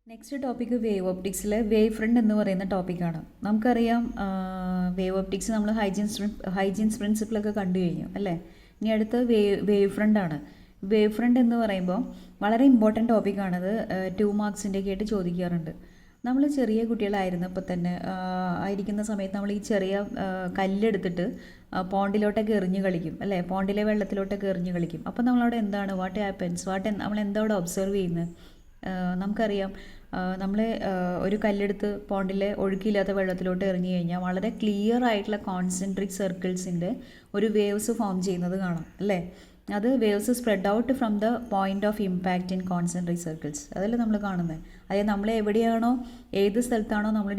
Next topic wave ഒപ്റ്റിക്സിലെ wave front എന്ന് പറയുന്ന ടോപ്പിക്കാണ്. നമുക്കറിയാം വേവ് ഒപ്റ്റിക്സ് നമ്മൾ ഹൈജീൻസ് പ്രിൻസിപ്പിളൊക്കെ കണ്ടു കഴിഞ്ഞു അല്ലേ. ഇനി അടുത്ത വേവ് ഫ്രണ്ടാണ്. വേവ് ഫ്രണ്ട് എന്ന് പറയുമ്പോൾ വളരെ ഇമ്പോർട്ടൻറ്റ് ടോപ്പിക്കാണത്. 2 മാർക്സിൻ്റെയൊക്കെ ആയിട്ട് ചോദിക്കാറുണ്ട്. നമ്മൾ ചെറിയ കുട്ടികളായിരുന്നപ്പോൾ തന്നെ ആയിരിക്കുന്ന സമയത്ത് നമ്മൾ ഈ ചെറിയ കല്ലെടുത്തിട്ട് പോണ്ടിലോട്ടൊക്കെ എറിഞ്ഞ് കളിക്കും അല്ലേ. പോണ്ടിലെ വെള്ളത്തിലോട്ടൊക്കെ എറിഞ്ഞ് കളിക്കും. അപ്പോൾ നമ്മളവിടെ എന്താണ് വാട്ട് ഹാപ്പൻസ് നമ്മൾ എന്താ അവിടെ ഒബ്സർവ് ചെയ്യുന്നത്? നമുക്കറിയാം നമ്മൾ ഒരു കല്ലെടുത്ത് പോണ്ടിലെ ഒഴുക്കില്ലാത്ത വെള്ളത്തിലോട്ട് എറിഞ്ഞു കഴിഞ്ഞാൽ വളരെ ക്ലിയർ ആയിട്ടുള്ള കോൺസെൻട്രിക് സർക്കിൾസിൻ്റെ ഒരു വേവ്സ് ഫോം ചെയ്യുന്നത് കാണാം അല്ലേ. അത് waves spread out from the point of impact in concentric circles. അതല്ലേ നമ്മൾ കാണുന്നത്. അതായത് നമ്മൾ എവിടെയാണോ ഏത് സ്ഥലത്താണോ നമ്മൾ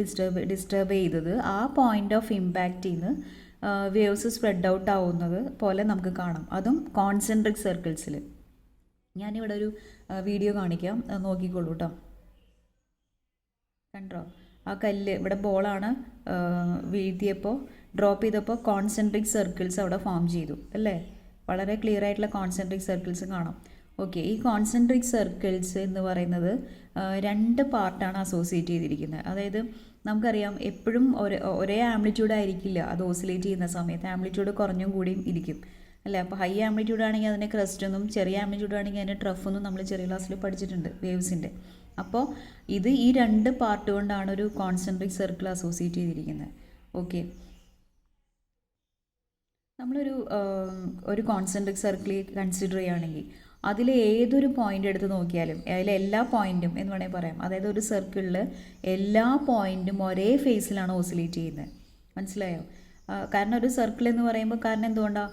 ഡിസ്റ്റർബ് ചെയ്തത് ആ പോയിന്റ് ഓഫ് ഇമ്പാക്റ്റിൽ നിന്ന് വേവ്സ് സ്പ്രെഡ് ഔട്ട് ആവുന്നത് പോലെ നമുക്ക് കാണാം. അതും കോൺസെൻട്രിക് സർക്കിൾസിൽ. ഞാനിവിടെ ഒരു വീഡിയോ കാണിക്കാം, നോക്കിക്കോളൂ കേട്ടോ. കണ്ടോ ആ കല്ല് ഇവിടെ ബോളാണ് വീഴ്ത്തിയപ്പോൾ ഡ്രോപ്പ് ചെയ്തപ്പോൾ കോൺസെൻട്രിക് സർക്കിൾസ് അവിടെ ഫോം ചെയ്തു അല്ലേ. വളരെ ക്ലിയർ ആയിട്ടുള്ള കോൺസെൻട്രിക് സർക്കിൾസ് കാണാം. ഓക്കെ, ഈ കോൺസെൻട്രിക് സർക്കിൾസ് എന്ന് പറയുന്നത് 2 പാർട്ടാണ് അസോസിയേറ്റ് ചെയ്തിരിക്കുന്നത്. അതായത് നമുക്കറിയാം എപ്പോഴും ഒരേ ആംപ്ലിറ്റ്യൂഡ് ആയിരിക്കില്ല അത് ഓസിലേറ്റ് ചെയ്യുന്ന സമയത്ത്. ആംപ്ലിറ്റ്യൂഡ് കുറഞ്ഞും കൂടിയും ഇരിക്കും അല്ലേ. അപ്പോൾ ഹൈ ആംപ്ലിറ്റ്യൂഡ് ആണെങ്കിൽ അതിനെ ക്രസ്റ്റ് എന്നും ചെറിയ ആംപ്ലിറ്റ്യൂഡ് ആണെങ്കിൽ അതിനെ ട്രഫ് എന്നും നമ്മൾ ചെറിയ ക്ലാസ്സിൽ പഠിച്ചിട്ടുണ്ട് വേവ്സിൻ്റെ. അപ്പോൾ ഇത് ഈ 2 പാർട്ട് കൊണ്ടാണ് ഒരു കോൺസെൻട്രിക് സർക്കിൾ അസോസിയേറ്റ് ചെയ്തിരിക്കുന്നത്. ഓക്കെ, നമ്മളൊരു കോൺസെൻട്രിക് സർക്കിൾ കൺസിഡർ ചെയ്യുകയാണെങ്കിൽ അതിൽ ഏതൊരു പോയിന്റ് എടുത്ത് നോക്കിയാലും അതിലെ എല്ലാ പോയിന്റും എന്ന് വേണമെങ്കിൽ പറയാം. അതായത് ഒരു സർക്കിളിൽ എല്ലാ പോയിന്റും ഒരേ ഫേസിലാണ് ഓസിലേറ്റ് ചെയ്യുന്നത്. മനസ്സിലായോ? കാരണം ഒരു സർക്കിൾ എന്ന് പറയുമ്പോൾ കാരണം എന്തുകൊണ്ടാണ്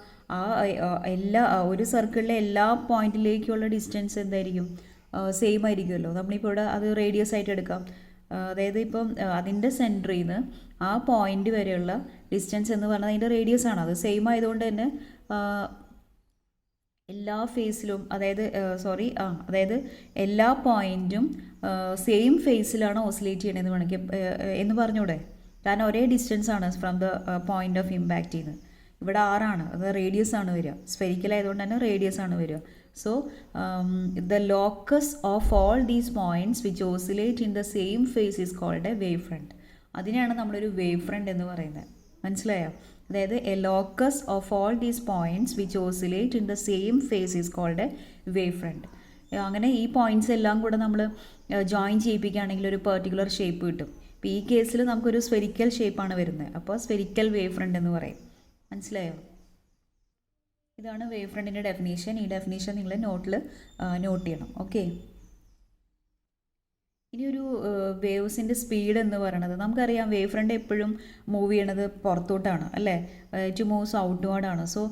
ഒരു സർക്കിളിലെ എല്ലാ പോയിന്റിലേക്കുള്ള ഡിസ്റ്റൻസ് എന്തായിരിക്കും? സെയിം ആയിരിക്കുമല്ലോ. നമ്മളിപ്പോൾ ഇവിടെ അത് റേഡിയസ് ആയിട്ട് എടുക്കാം. അതായത് ഇപ്പം അതിൻ്റെ സെൻറ്ററിൽ നിന്ന് ആ പോയിന്റ് വരെയുള്ള ഡിസ്റ്റൻസ് എന്ന് പറഞ്ഞാൽ അതിൻ്റെ റേഡിയസ് ആണ്. അത് സെയിം ആയതുകൊണ്ട് തന്നെ എല്ലാ ഫേസിലും അതായത് എല്ലാ പോയിന്റും സെയിം ഫേസിലാണ് ഓസിലേറ്റ് ചെയ്യണമെന്ന് വേണമെങ്കിൽ എന്ന് പറഞ്ഞൂടെ. കാരണം ഒരേ ഡിസ്റ്റൻസ് ആണ് ഫ്രം ദ പോയിന്റ് ഓഫ് ഇമ്പാക്റ്റിൽ നിന്ന്. ഇവിടെ 6 ആണ്, അത് റേഡിയസ് ആണ് വരിക. സ്ഫെരിക്കൽ ആയതുകൊണ്ട് തന്നെ റേഡിയസ് ആണ് വരിക. So the locus of all these points which oscillate in the same phase is called a wave front. അതിനെയാണ് നമ്മളൊരു വേവ് ഫ്രണ്ട് എന്ന് പറയുന്നത്. മനസ്സിലായോ? അതായത് a locus of all these points which oscillate in the same phase is called a wave front. അങ്ങനെ ഈ points എല്ലാം കൂടെ നമ്മൾ ജോയിൻ ചെയ്യിപ്പിക്കുകയാണെങ്കിൽ ഒരു പെർട്ടിക്കുലർ ഷേപ്പ് കിട്ടും. ഇപ്പോൾ ഈ കേസിൽ നമുക്കൊരു സ്ഫെരിക്കൽ ഷേപ്പാണ് വരുന്നത്. അപ്പോൾ സ്ഫെരിക്കൽ വേവ് ഫ്രണ്ട് എന്ന് പറയും. മനസ്സിലായോ? ഇതാണ് വേവ് ഫ്രണ്ടിൻ്റെ ഡെഫിനേഷൻ. ഈ ഡെഫിനേഷൻ നിങ്ങൾ നോട്ട് ചെയ്യണം. ഓക്കെ, ഇനി ഒരു വേവ്സിൻ്റെ സ്പീഡ് എന്ന് പറയുന്നത് നമുക്കറിയാം. വേവ് ഫ്രണ്ട് എപ്പോഴും മൂവ് ചെയ്യണത് പുറത്തോട്ടാണ് അല്ലേ. ടു മൂവ്സ് ഔട്ട്വേർഡാണ്. So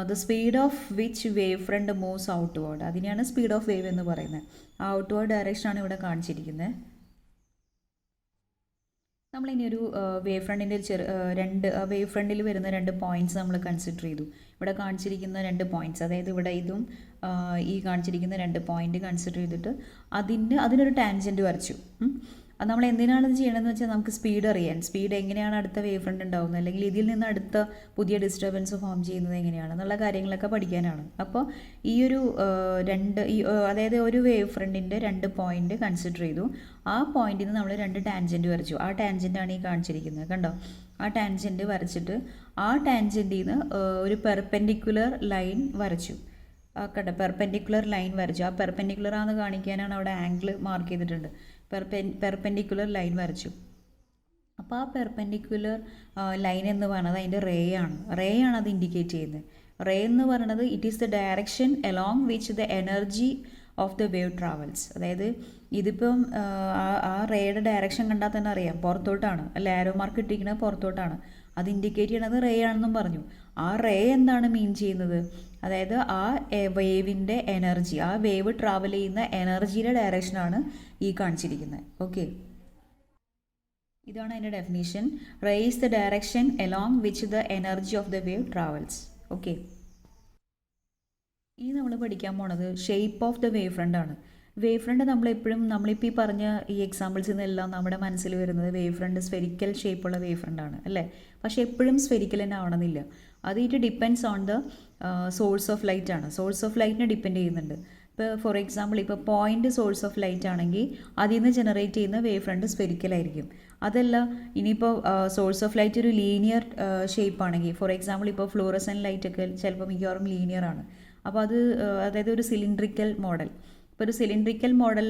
the speed of which wave front moves outward, അതിനെയാണ് സ്പീഡ് ഓഫ് വേവ് എന്ന് പറയുന്നത്. ആ ഔട്ട്വേർഡ് ഡയറക്ഷനാണ് ഇവിടെ കാണിച്ചിരിക്കുന്നത്. നമ്മളിനി ഒരു വേവ് ഫ്രണ്ടിൻ്റെ വേവ് ഫ്രണ്ടിൽ വരുന്ന 2 പോയിന്റ്സ് നമ്മൾ കൺസിഡർ ചെയ്തു. ഇവിടെ കാണിച്ചിരിക്കുന്ന 2 പോയിന്റ്സ്, അതായത് ഇവിടെ ഇതും ഈ കാണിച്ചിരിക്കുന്ന 2 പോയിന്റ് കൺസിഡർ ചെയ്തിട്ട് അതിനൊരു ടാൻജൻറ്റ് വരച്ചു. അത് നമ്മൾ എന്തിനാണ് ഇത് ചെയ്യണമെന്ന് വെച്ചാൽ നമുക്ക് സ്പീഡ് അറിയാൻ. സ്പീഡ് എങ്ങനെയാണ് അടുത്ത വേവ് ഫ്രണ്ട് ഉണ്ടാകുന്നത്, അല്ലെങ്കിൽ ഇതിൽ നിന്ന് അടുത്ത പുതിയ ഡിസ്റ്റർബൻസ് ഫോം ചെയ്യുന്നത് എങ്ങനെയാണെന്നുള്ള കാര്യങ്ങളൊക്കെ പഠിക്കാനാണ്. അപ്പോൾ ഈ ഒരു അതായത് ഒരു വേവ് ഫ്രണ്ടിൻ്റെ 2 പോയിന്റ് കൺസിഡർ ചെയ്തു. ആ പോയിന്റിൽ നിന്ന് നമ്മൾ 2 ടാൻജൻറ്റ് വരച്ചു. ആ ടാൻജൻറ്റാണ് ഈ കാണിച്ചിരിക്കുന്നത്. കണ്ടോ? ആ ടാൻജൻറ്റ് വരച്ചിട്ട് ആ ടാൻജൻറ്റിൽ നിന്ന് ഒരു പെർപെൻഡിക്കുലർ ലൈൻ വരച്ചു. കണ്ടോ? പെർപെൻഡിക്കുലർ ലൈൻ വരച്ചു. ആ പെർപെൻഡിക്കുലർ ആണെന്ന് കാണിക്കാനാണ് അവിടെ ആംഗിൾ മാർക്ക് ചെയ്തിട്ടുണ്ട്. പെർപെൻഡിക്കുലർ ലൈൻ വരച്ചു. അപ്പോൾ ആ പെർപെൻഡിക്കുലർ ലൈൻ എന്ന് പറയുന്നത് അതിൻ്റെ റേ ആണ് അത് ഇൻഡിക്കേറ്റ് ചെയ്യുന്നത്. റേ എന്ന് പറയുന്നത് it is the direction along which the energy of the wave travels. അതായത് ഇതിപ്പം ആ റേയുടെ ഡയറക്ഷൻ കണ്ടാൽ തന്നെ അറിയാം പുറത്തോട്ടാണ് അല്ലെ. ആരോ മാർക്ക് ഇട്ടിരിക്കുന്നത് പുറത്തോട്ടാണ്. അത് ഇൻഡിക്കേറ്റ് ചെയ്യണത് റേ ആണെന്നും പറഞ്ഞു. ആ റേ എന്താണ് മീൻ ചെയ്യുന്നത്? അതായത് ആ വേവിൻ്റെ എനർജി, ആ വേവ് ട്രാവൽ ചെയ്യുന്ന എനർജിയുടെ ഡയറക്ഷനാണ് ഈ കാണിച്ചിരിക്കുന്നത്. ഓക്കെ, ഇതാണ് അതിൻ്റെ definition. Ray is the direction along which the energy of the wave travels. Okay, ഇനി നമ്മൾ പഠിക്കാൻ പോണത് shape of the wave front ആണ്. വേവ് ഫ്രണ്ട് നമ്മളിപ്പോൾ ഈ പറഞ്ഞ ഈ എക്സാമ്പിൾസിൽ നിന്നെല്ലാം നമ്മുടെ മനസ്സിൽ വരുന്നത് വേവ് ഫ്രണ്ട് സ്ഫെരിക്കൽ ഷേപ്പുള്ള വേവ് ഫ്രണ്ടാണ് അല്ലേ. പക്ഷേ എപ്പോഴും സ്ഫെരിക്കൽ തന്നെ ആവണമെന്നില്ല. അത് it depends on the source of light ആണ്. സോഴ്സ് ഓഫ് ലൈറ്റിനെ ഡിപ്പെൻഡ് ചെയ്യുന്നുണ്ട്. ഇപ്പോൾ ഫോർ എക്സാമ്പിൾ ഇപ്പോൾ പോയിൻ്റ് സോഴ്സ് ഓഫ് ലൈറ്റ് ആണെങ്കിൽ അതിൽ നിന്ന് ജനറേറ്റ് ചെയ്യുന്ന വേവ് ഫ്രണ്ട് സ്ഫെരിക്കലായിരിക്കും. അതല്ല ഇനിയിപ്പോൾ സോഴ്സ് ഓഫ് ലൈറ്റ് ഒരു ലീനിയർ ഷേപ്പ് ആണെങ്കിൽ, ഫോർ എക്സാമ്പിൾ ഇപ്പോൾ ഫ്ലൂറസൻ ലൈറ്റ് ഒക്കെ ചിലപ്പോൾ മിക്കവാറും ലീനിയർ ആണ്. അപ്പോൾ അത് അതായത് ഒരു സിലിണ്ട്രിക്കൽ മോഡൽ, ഇപ്പോൾ ഒരു cylindrical model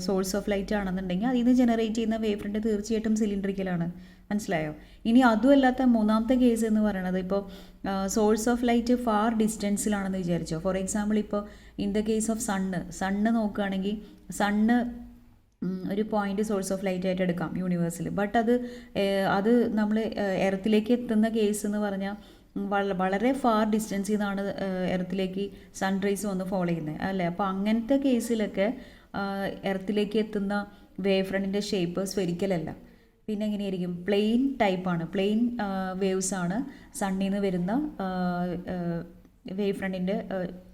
source of light ആണെന്നുണ്ടെങ്കിൽ അതിൽ നിന്ന് ജനറേറ്റ് ചെയ്യുന്ന വേവ് ഫ്രണ്ട് തീർച്ചയായിട്ടും സിലിണ്ട്രിക്കലാണ്. മനസ്സിലായോ? ഇനി അതുമല്ലാത്ത മൂന്നാമത്തെ കേസ് എന്ന് പറയുന്നത് ഇപ്പോൾ സോഴ്സ് ഓഫ് ലൈറ്റ് ഫാർ ഡിസ്റ്റൻസിലാണെന്ന് വിചാരിച്ചോ. ഫോർ എക്സാമ്പിൾ ഇപ്പോൾ in the case of sun നോക്കുകയാണെങ്കിൽ സണ്ണ് ഒരു പോയിൻ്റ് സോഴ്സ് ഓഫ് ലൈറ്റ് ആയിട്ട് എടുക്കാം യൂണിവേഴ്സിൽ. ബട്ട് അത് നമ്മൾ എർത്തിലേക്ക് എത്തുന്ന കേസ് എന്ന് പറഞ്ഞാൽ വളരെ ഫാർ ഡിസ്റ്റൻസിൽ നിന്നാണ് എർത്തിലേക്ക് സൺറൈസ് വന്ന് ഫോളോ ചെയ്യുന്നത് അല്ലേ. അപ്പോൾ അങ്ങനത്തെ കേസിലൊക്കെ എർത്തിലേക്ക് എത്തുന്ന വേവ് ഫ്രണ്ടിൻ്റെ ഷേപ്പ് സ്ഫെരിക്കലല്ല. പിന്നെ എങ്ങനെയായിരിക്കും? പ്ലെയിൻ ടൈപ്പാണ്, പ്ലെയിൻ വേവ്സ് ആണ് സണ്ണിൽ നിന്ന് വരുന്ന വേവ് ഫ്രണ്ടിൻ്റെ.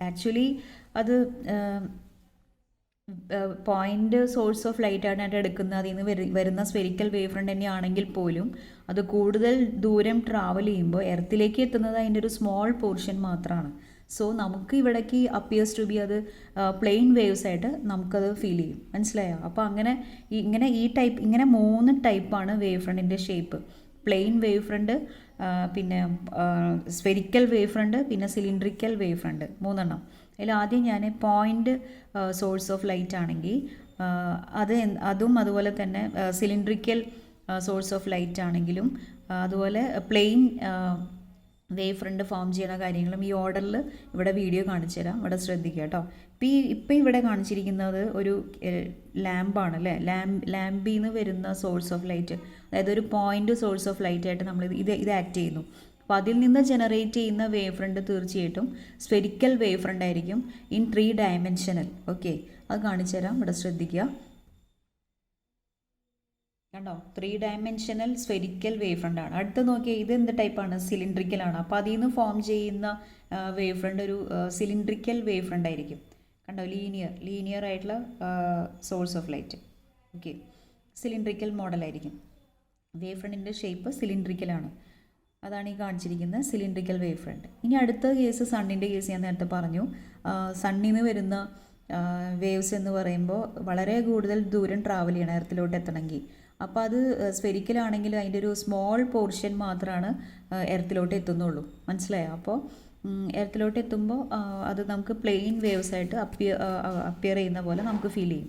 ആക്ച്വലി അത് പോയിൻ്റ് സോഴ്സ് ഓഫ് ലൈറ്റ് ആയിട്ട് എടുക്കുന്ന അതിൽ നിന്ന് വരുന്ന സ്ഫെരിക്കൽ വേവ് ഫ്രണ്ട് തന്നെയാണെങ്കിൽ പോലും അത് കൂടുതൽ ദൂരം ട്രാവൽ ചെയ്യുമ്പോൾ എർത്തിലേക്ക് എത്തുന്നത് അതിൻ്റെ ഒരു സ്മോൾ പോർഷൻ മാത്രമാണ്. സോ നമുക്ക് ഇവിടേക്ക് അപ്പിയേഴ്സ് ടു ബി അത് പ്ലെയിൻ വേവ്സ് ആയിട്ട് നമുക്കത് ഫീൽ ചെയ്യും. മനസ്സിലായോ? അപ്പോൾ ഇങ്ങനെ 3 ടൈപ്പാണ് വേവ് ഫ്രണ്ടിൻ്റെ ഷേപ്പ്. പ്ലെയിൻ വേവ് ഫ്രണ്ട്, പിന്നെ സ്ഫെരിക്കൽ വേവ് ഫ്രണ്ട്, പിന്നെ സിലിണ്ട്രിക്കൽ വേവ് ഫ്രണ്ട്, 3 അതിൽ ആദ്യം ഞാൻ പോയിൻ്റ് സോഴ്സ് ഓഫ് ലൈറ്റ് ആണെങ്കിൽ അതും അതുപോലെ തന്നെ സിലിണ്ട്രിക്കൽ സോഴ്സ് ഓഫ് ലൈറ്റ് ആണെങ്കിലും അതുപോലെ പ്ലെയിൻ വേവ് ഫ്രണ്ട് ഫോം ചെയ്യുന്ന കാര്യങ്ങളും ഈ ഓർഡറിൽ ഇവിടെ വീഡിയോ കാണിച്ചു തരാം. ഇവിടെ ശ്രദ്ധിക്കുക കേട്ടോ. ഇപ്പം ഇവിടെ കാണിച്ചിരിക്കുന്നത് ഒരു ലാമ്പാണ് അല്ലേ. ലാമ്പിൽ നിന്ന് വരുന്ന സോഴ്സ് ഓഫ് ലൈറ്റ്, അതായത് ഒരു പോയിൻ്റ് സോഴ്സ് ഓഫ് ലൈറ്റ് ആയിട്ട് നമ്മൾ ഇത് ആക്ട് ചെയ്യുന്നു. അപ്പോൾ അതിൽ നിന്ന് ജനറേറ്റ് ചെയ്യുന്ന വേവ് ഫ്രണ്ട് തീർച്ചയായിട്ടും സ്ഫെരിക്കൽ വേവ് ഫ്രണ്ട് ആയിരിക്കും ഇൻ 3 ഡയമെൻഷനൽ. ഓക്കെ, അത് കാണിച്ചു തരാം. ഇവിടെ ശ്രദ്ധിക്കുക. കണ്ടോ? 3 ഡയമെൻഷനൽ സ്ഫെരിക്കൽ വേവ് ഫ്രണ്ട് ആണ്. അടുത്ത് നോക്കിയാൽ ഇത് എന്ത് ടൈപ്പാണ്? സിലിണ്ട്രിക്കൽ ആണ്. അപ്പോൾ അതിൽ നിന്ന് ഫോം ചെയ്യുന്ന വേവ് ഫ്രണ്ട് ഒരു സിലിണ്ട്രിക്കൽ വേവ് ഫ്രണ്ട് ആയിരിക്കും. കണ്ടോ? ലീനിയർ ആയിട്ടുള്ള source of light. Okay, cylindrical മോഡലായിരിക്കും. വേവ് ഫ്രണ്ടിൻ്റെ ഷേപ്പ് സിലിണ്ട്രിക്കലാണ്. അതാണ് ഈ കാണിച്ചിരിക്കുന്ന സിലിണ്ട്രിക്കൽ വേവ് ഫ്രണ്ട്. ഇനി അടുത്ത കേസ് സണ്ണിൻ്റെ കേസ് ഞാൻ നേരത്തെ പറഞ്ഞു. സണ്ണിൽ നിന്ന് വരുന്ന വേവ്സ് എന്ന് പറയുമ്പോൾ വളരെ കൂടുതൽ ദൂരം ട്രാവൽ ചെയ്യണം എർത്തിലോട്ട് എത്തണമെങ്കിൽ. അപ്പോൾ അത് സ്ഫെരിക്കലാണെങ്കിൽ അതിൻ്റെ ഒരു സ്മോൾ പോർഷൻ മാത്രമാണ് എർത്തിലോട്ട് എത്തുന്നുള്ളൂ. മനസ്സിലായോ? അപ്പോൾ എർത്തിലോട്ട് എത്തുമ്പോൾ അത് നമുക്ക് പ്ലെയിൻ വേവ്സ് ആയിട്ട് അപ്പിയർ ചെയ്യുന്ന പോലെ നമുക്ക് ഫീൽ ചെയ്യും.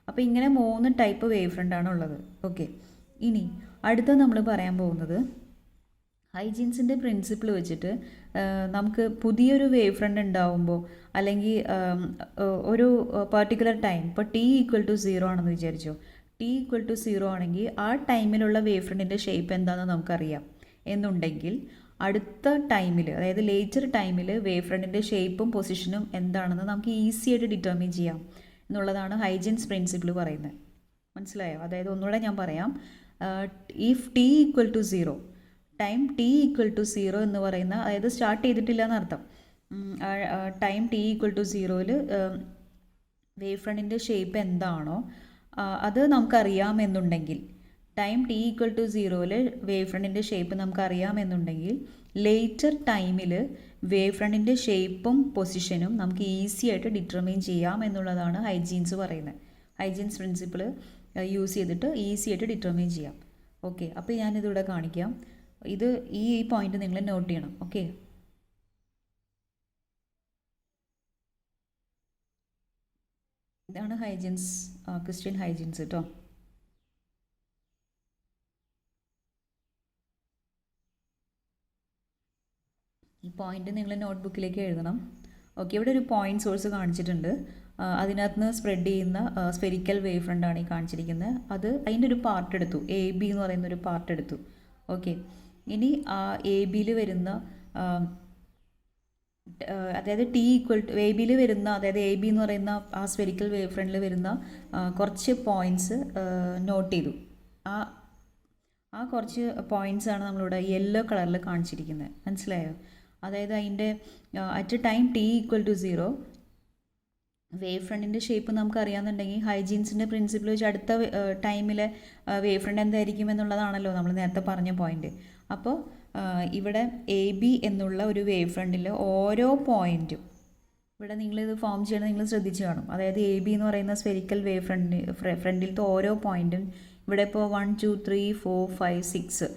അപ്പോൾ ഇങ്ങനെ 3 ടൈപ്പ് വേവ് ഫ്രണ്ടാണ് ഉള്ളത്. ഓക്കെ, ഇനി അടുത്ത നമ്മൾ പറയാൻ പോകുന്നത് ഹൈജീൻസിൻ്റെ പ്രിൻസിപ്പിൾ വെച്ചിട്ട് നമുക്ക് പുതിയൊരു വേവ് ഫ്രണ്ട് ഉണ്ടാവുമ്പോൾ അല്ലെങ്കിൽ ഒരു പർട്ടിക്കുലർ ടൈം, ഇപ്പോൾ t=0 ആണെന്ന് വിചാരിച്ചോ. t=0 ആണെങ്കിൽ ആ ടൈമിലുള്ള വേവ് ഫ്രണ്ടിൻ്റെ ഷേപ്പ് എന്താണെന്ന് നമുക്കറിയാം എന്നുണ്ടെങ്കിൽ അടുത്ത ടൈമിൽ, അതായത് ലേറ്റർ ടൈമിൽ വേവ് ഫ്രണ്ടിൻ്റെ ഷേപ്പും പൊസിഷനും എന്താണെന്ന് നമുക്ക് ഈസി ആയിട്ട് ഡിറ്റർമിൻ ചെയ്യാം എന്നുള്ളതാണ് ഹൈജീൻസ് പ്രിൻസിപ്പിൾ പറയുന്നത്. മനസ്സിലായോ? അതായത് ഒന്നുകൂടെ ഞാൻ പറയാം. ഇഫ് t=0, ടൈം t=0 എന്ന് പറയുന്ന, അതായത് സ്റ്റാർട്ട് ചെയ്തിട്ടില്ല എന്നർത്ഥം. ടൈം t=0ൽ വേവ് ഫ്രണ്ടിൻ്റെ ഷേപ്പ് എന്താണോ അത് നമുക്കറിയാമെന്നുണ്ടെങ്കിൽ, ടൈം t=0ൽ വേവ് ഫ്രണ്ടിൻ്റെ ഷേപ്പ് നമുക്കറിയാമെന്നുണ്ടെങ്കിൽ ലേറ്റർ ടൈമിൽ വേവ് ഫ്രണ്ടിൻ്റെ ഷേപ്പും പൊസിഷനും നമുക്ക് ഈസി ആയിട്ട് ഡിറ്റർമിൻ ചെയ്യാം എന്നുള്ളതാണ് ഹൈജീൻസ് പറയുന്നത്. ഹൈജീൻസ് പ്രിൻസിപ്പിൾ യൂസ് ചെയ്തിട്ട് ഈസി ആയിട്ട് ഡിറ്റർമിൻ ചെയ്യാം. ഓക്കെ, അപ്പോൾ ഞാനിതിവിടെ കാണിക്കാം. ഈ പോയിന്റ് നിങ്ങൾ നോട്ട് ചെയ്യണം. ഓക്കെ, ഇതാണ് ഹൈജീൻസ്, ക്രിസ്ത്യൻ ഹൈജീൻസ് കേട്ടോ. ഈ പോയിന്റ് നിങ്ങൾ നോട്ട്ബുക്കിലേക്ക് എഴുതണം. ഓക്കെ, ഇവിടെ ഒരു പോയിന്റ് സോഴ്സ് കാണിച്ചിട്ടുണ്ട്. അതിനകത്ത് നിന്ന് സ്പ്രെഡ് ചെയ്യുന്ന സ്ഫെരിക്കൽ വേവ് ഫ്രണ്ടാണ് ഈ കാണിച്ചിരിക്കുന്നത്. അതിൻ്റെ ഒരു പാർട്ട് എടുത്തു, AB എന്ന് പറയുന്ന ഒരു പാർട്ട് എടുത്തു. ഓക്കെ, ഇനി AB-യിൽ വരുന്ന അതായത് AB-യിൽ വരുന്ന, അതായത് AB എന്ന് പറയുന്ന ആ സ്ഫെരിക്കൽ വേവ് ഫ്രണ്ടിൽ വരുന്ന കുറച്ച് പോയിൻറ്റ്സ് നോട്ട് ചെയ്തു. ആ കുറച്ച് പോയിൻറ്റ്സ് ആണ് നമ്മളിവിടെ യെല്ലോ കളറിൽ കാണിച്ചിരിക്കുന്നത്. മനസ്സിലായോ? അതായത് അതിൻ്റെ അറ്റ് ടൈം t=0 വേവ് ഫ്രണ്ടിൻ്റെ ഷേപ്പ് നമുക്ക് അറിയാമെന്നുണ്ടെങ്കിൽ ഹൈജീൻസിൻ്റെ പ്രിൻസിപ്പിൾ വെച്ച് അടുത്ത ടൈമിലെ വേവ് ഫ്രണ്ട് എന്തായിരിക്കും എന്നുള്ളതാണല്ലോ നമ്മൾ നേരത്തെ പറഞ്ഞ പോയിന്റ്. അപ്പോൾ ഇവിടെ AB എന്നുള്ള ഒരു വേവ് ഫ്രണ്ടിൽ ഓരോ പോയിൻറ്റും ഇവിടെ നിങ്ങളിത് ഫോം ചെയ്യണം, നിങ്ങൾ ശ്രദ്ധിച്ച് കാണും. അതായത് എ ബി എന്ന് പറയുന്ന സ്ഫെരിക്കൽ വേവ് ഫ്രണ്ടിലത്തെ ഓരോ പോയിൻറ്റും ഇവിടെ ഇപ്പോൾ 1 2 3 4 5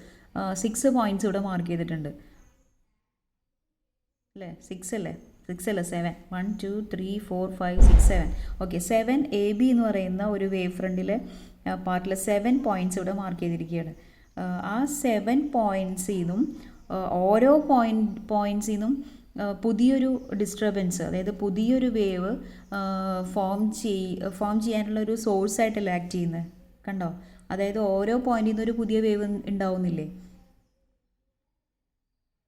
6 പോയിൻറ്റ്സ് ഇവിടെ മാർക്ക് ചെയ്തിട്ടുണ്ട് അല്ലേ? 6 അല്ലേ? 7 1 2 3 4 5 6 7. ഓക്കെ, 7 എ ബി എന്ന് പറയുന്ന ഒരു വേവ് ഫ്രണ്ടിലെ പാർട്ടിൽ 7 പോയിൻറ്റ്സ് ഇവിടെ മാർക്ക് ചെയ്തിരിക്കുകയാണ്. ആ 7 പോയിൻറ്റ്സിൽ നിന്നും ഓരോ പോയിൻറ്റ്സിൽ നിന്നും പുതിയൊരു ഡിസ്റ്റർബൻസ്, അതായത് പുതിയൊരു വേവ് ഫോം ചെയ്യാനുള്ള ഒരു സോഴ്സായിട്ടല്ല ആക്ട് ചെയ്യുന്നത്. കണ്ടോ? അതായത് ഓരോ പോയിന്റിൽ നിന്ന് ഒരു പുതിയ വേവ് ഉണ്ടാവുന്നില്ലേ?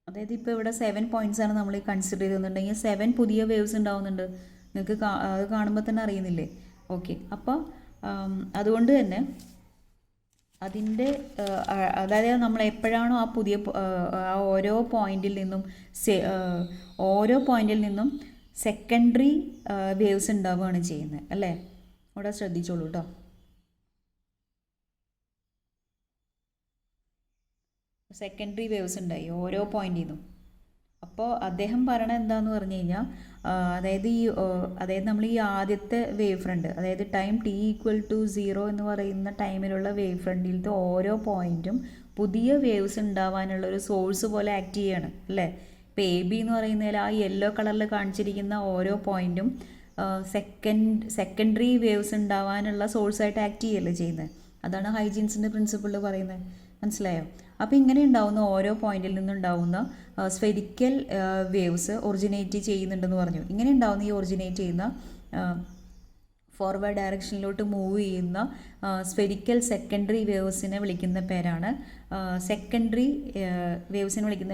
അതായത് ഇപ്പോൾ ഇവിടെ 7 പോയിന്റ്സ് ആണ് നമ്മൾ കൺസിഡർ ചെയ്തെന്നുണ്ടെങ്കിൽ 7 പുതിയ വേവ്സ് ഉണ്ടാവുന്നുണ്ട്. നിങ്ങൾക്ക് അത് കാണുമ്പോൾ തന്നെ അറിയുന്നില്ലേ? ഓക്കെ, അപ്പോൾ അതുകൊണ്ട് തന്നെ അതിൻ്റെ അതായത് നമ്മൾ എപ്പോഴാണോ ആ പുതിയ ആ ഓരോ പോയിന്റിൽ നിന്നും സെക്കൻഡറി വേവ്സ് ഉണ്ടാവുകയാണ് ചെയ്യുന്നത് അല്ലേ? അവിടെ ശ്രദ്ധിച്ചോളൂ കേട്ടോ. സെക്കൻഡറി വേവ്സ് ഉണ്ടായി ഓരോ പോയിന്റിൽ നിന്നും. അപ്പോൾ അദ്ദേഹം പറയണത് എന്താണെന്ന് പറഞ്ഞു കഴിഞ്ഞാൽ അതായത് നമ്മൾ ഈ ആദ്യത്തെ വേവ് ഫ്രണ്ട്, അതായത് ടൈം t = 0 എന്ന് പറയുന്ന ടൈമിലുള്ള വേവ് ഫ്രണ്ടിലത്തെ ഓരോ പോയിന്റും പുതിയ വേവ്സ് ഉണ്ടാവാനുള്ള ഒരു സോഴ്സ് പോലെ ആക്ട് ചെയ്യാണ് അല്ലേ? ഇപ്പോൾ എ ബി എന്ന് പറയുന്നതിൽ ആ യെല്ലോ കളറിൽ കാണിച്ചിരിക്കുന്ന ഓരോ പോയിന്റും സെക്കൻഡറി വേവ്സ് ഉണ്ടാവാനുള്ള സോഴ്സായിട്ട് ആക്ട് ചെയ്യല്ലേ ചെയ്യുന്നത്. അതാണ് ഹൈജീൻസിൻ്റെ പ്രിൻസിപ്പിളിൽ പറയുന്നത്. മനസ്സിലായോ? അപ്പോൾ ഇങ്ങനെ ഉണ്ടാവുന്ന ഓരോ പോയിന്റിൽ നിന്നുണ്ടാവുന്ന സ്ഫെരിക്കൽ വേവ്സ് ഒറിജിനേറ്റ് ചെയ്യുന്നുണ്ടെന്ന് പറഞ്ഞു. ഇങ്ങനെ ഉണ്ടാവുന്ന ഈ ഒറിജിനേറ്റ് ചെയ്യുന്ന ഫോർവേഡ് ഡയറക്ഷനിലോട്ട് മൂവ് ചെയ്യുന്ന സ്ഫെരിക്കൽ സെക്കൻഡറി വേവ്സിനെ വിളിക്കുന്ന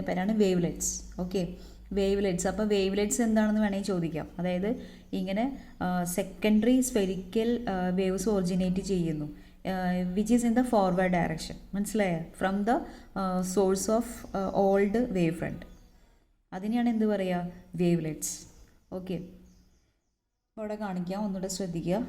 പേരാണ് വേവ്ലെറ്റ്സ്. ഓക്കെ, വേവ്ലെറ്റ്സ്. അപ്പോൾ വേവ്ലെറ്റ്സ് എന്താണെന്ന് വേണമെങ്കിൽ ചോദിക്കാം. അതായത് ഇങ്ങനെ സെക്കൻഡറി സ്ഫെരിക്കൽ വേവ്സ് ഒറിജിനേറ്റ് ചെയ്യുന്നു, which is in the forward direction. മനസ്സിലായോ? From the source of old wave front. അതിനെയാണ് എന്ത് പറയുക? വേവ്ലെറ്റ്സ്. ഓക്കെ, ഇവിടെ കാണിക്കാം, ഒന്നുകൂടെ ശ്രദ്ധിക്കുക.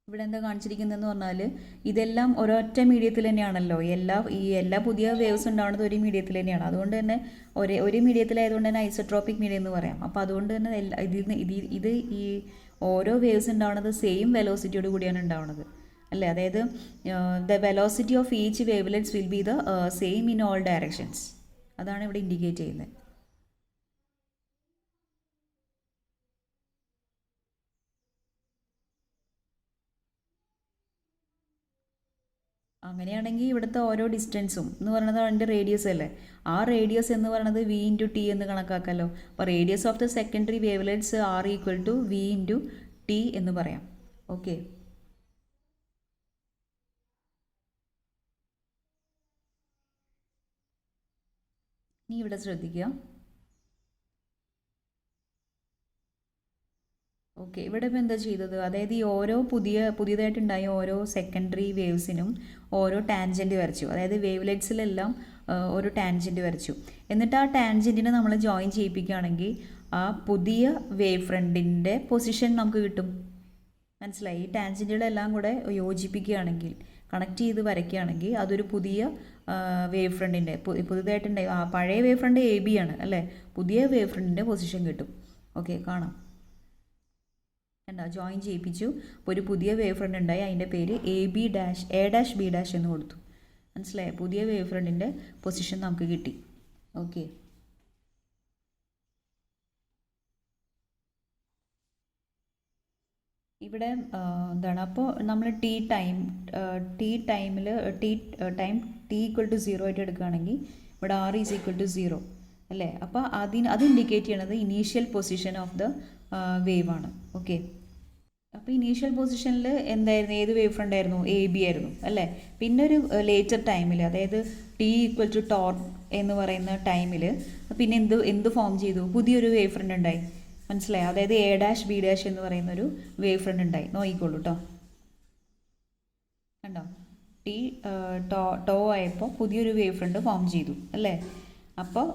ഇവിടെ എന്താ കാണിച്ചിരിക്കുന്നതെന്ന് പറഞ്ഞാൽ ഇതെല്ലാം ഒരൊറ്റ മീഡിയത്തിൽ തന്നെയാണല്ലോ. എല്ലാ പുതിയ വേവ്സ് ഉണ്ടാവുന്നത് ഒരു മീഡിയത്തിൽ തന്നെയാണ്. അതുകൊണ്ട് തന്നെ ഒരു മീഡിയത്തിലായതുകൊണ്ട് തന്നെ ഐസോട്രോപിക് മീഡിയം എന്ന് പറയാം. അപ്പോൾ അതുകൊണ്ട് തന്നെ ഈ ഓരോ വേവ്സ് ഉണ്ടാവുന്നത് സെയിം വെലോസിറ്റിയോട് കൂടിയാണ് ഉണ്ടാവുന്നത് അല്ലേ? അതായത് the velocity of each wavelets will be the same in all directions. അതാണ് ഇവിടെ ഇൻഡിക്കേറ്റ് ചെയ്യുന്നത്. അങ്ങനെയാണെങ്കിൽ ഇവിടുത്തെ ഓരോ ഡിസ്റ്റൻസും എന്ന് പറയുന്നത് അതിൻ്റെ റേഡിയസ് അല്ലേ? ആ റേഡിയസ് എന്ന് പറയുന്നത് v × t എന്ന് കണക്കാക്കാമല്ലോ. അപ്പോൾ radius of the secondary wavelets r = v × t എന്ന് പറയാം. ഓക്കെ, ഇനി ഇവിടെ ശ്രദ്ധിക്കുക. ഓക്കെ, ഇവിടെ ഇപ്പോൾ എന്താ ചെയ്തത്? അതായത് ഈ ഓരോ പുതിയതായിട്ടുണ്ടായ ഓരോ സെക്കൻഡറി വേവ്സിനും ഓരോ ടാൻജൻറ്റ് വരച്ചു. അതായത് വേവ്ലെറ്റ്സിലെല്ലാം ഒരു ടാൻജൻറ്റ് വരച്ചു. എന്നിട്ട് ആ ടാൻജൻറ്റിനെ നമ്മൾ ജോയിൻ ചെയ്യിപ്പിക്കുകയാണെങ്കിൽ ആ പുതിയ വേവ് ഫ്രണ്ടിൻ്റെ പൊസിഷൻ നമുക്ക് കിട്ടും. മനസ്സിലായി? ഈ ടാൻജൻറ്റുകളെല്ലാം കൂടെ യോജിപ്പിക്കുകയാണെങ്കിൽ, കണക്ട് ചെയ്ത് വരയ്ക്കുകയാണെങ്കിൽ അതൊരു പുതിയ വേവ് ഫ്രണ്ടിൻ്റെ പുതിയതായിട്ടുണ്ടായി പഴയ വേവ് ഫ്രണ്ട് എ ബി ആണ് അല്ലേ? പുതിയ വേവ് ഫ്രണ്ടിൻ്റെ പൊസിഷൻ കിട്ടും. ഓക്കെ, കാണാം. എന്താ ജോയിൻ ചെയ്യിപ്പിച്ചു. അപ്പോൾ ഒരു പുതിയ വേവ് ഫ്രണ്ട് ഉണ്ടായി, അതിൻ്റെ പേര് എ ഡാഷ് ബി ഡാഷ് എന്ന് കൊടുത്തു. മനസ്സിലായോ? പുതിയ വേവ് ഫ്രണ്ടിൻ്റെ പൊസിഷൻ നമുക്ക് കിട്ടി. ഓക്കെ, ഇവിടെ എന്താണ്, അപ്പോൾ നമ്മൾ ടൈം t = 0 ആയിട്ട് എടുക്കുകയാണെങ്കിൽ ഇവിടെ r = 0 അല്ലേ? അപ്പോൾ അത് ഇൻഡിക്കേറ്റ് ചെയ്യണത് initial position of the wave ആണ്. ഓക്കെ, അപ്പോൾ ഇനീഷ്യൽ പൊസിഷനിൽ എന്തായിരുന്നു? ഏത് വേവ് ഫ്രണ്ട് ആയിരുന്നു? എ ബി ആയിരുന്നു അല്ലേ? പിന്നെ ഒരു ലേറ്റർ ടൈമിൽ, അതായത് t = ടോർ എന്ന് പറയുന്ന ടൈമിൽ പിന്നെ എന്ത് ഫോം ചെയ്തു? പുതിയൊരു വേവ് ഫ്രണ്ട് ഉണ്ടായി. മനസ്സിലായി? അതായത് A', B' എന്ന് പറയുന്ന ഒരു വേവ് ഫ്രണ്ട് ഉണ്ടായി. നോക്കിക്കോളൂ കേട്ടോ. കണ്ടോ? ടോ ആയപ്പോൾ പുതിയൊരു വേവ് ഫ്രണ്ട് ഫോം ചെയ്തു അല്ലേ? അപ്പോൾ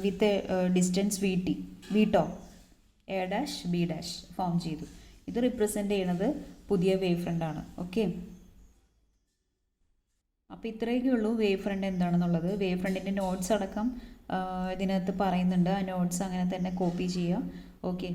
with distance v tau A', B' form ചെയ്തു. ഇത് റിപ്രസെൻ്റ് ചെയ്യുന്നത് പുതിയ വേവ് ഫ്രണ്ടാണ്. ഓക്കെ, അപ്പോൾ ഇത്രയൊക്കെ ഉള്ളൂ വേവ് ഫ്രണ്ട് എന്താണെന്നുള്ളത്. വേവ് ഫ്രണ്ടിൻ്റെ നോട്ട്സ് അടക്കം ഇതിനകത്ത് പറയുന്നുണ്ട്. ആ നോട്ട്സ് അങ്ങനെ തന്നെ കോപ്പി ചെയ്യുക. ഓക്കെ,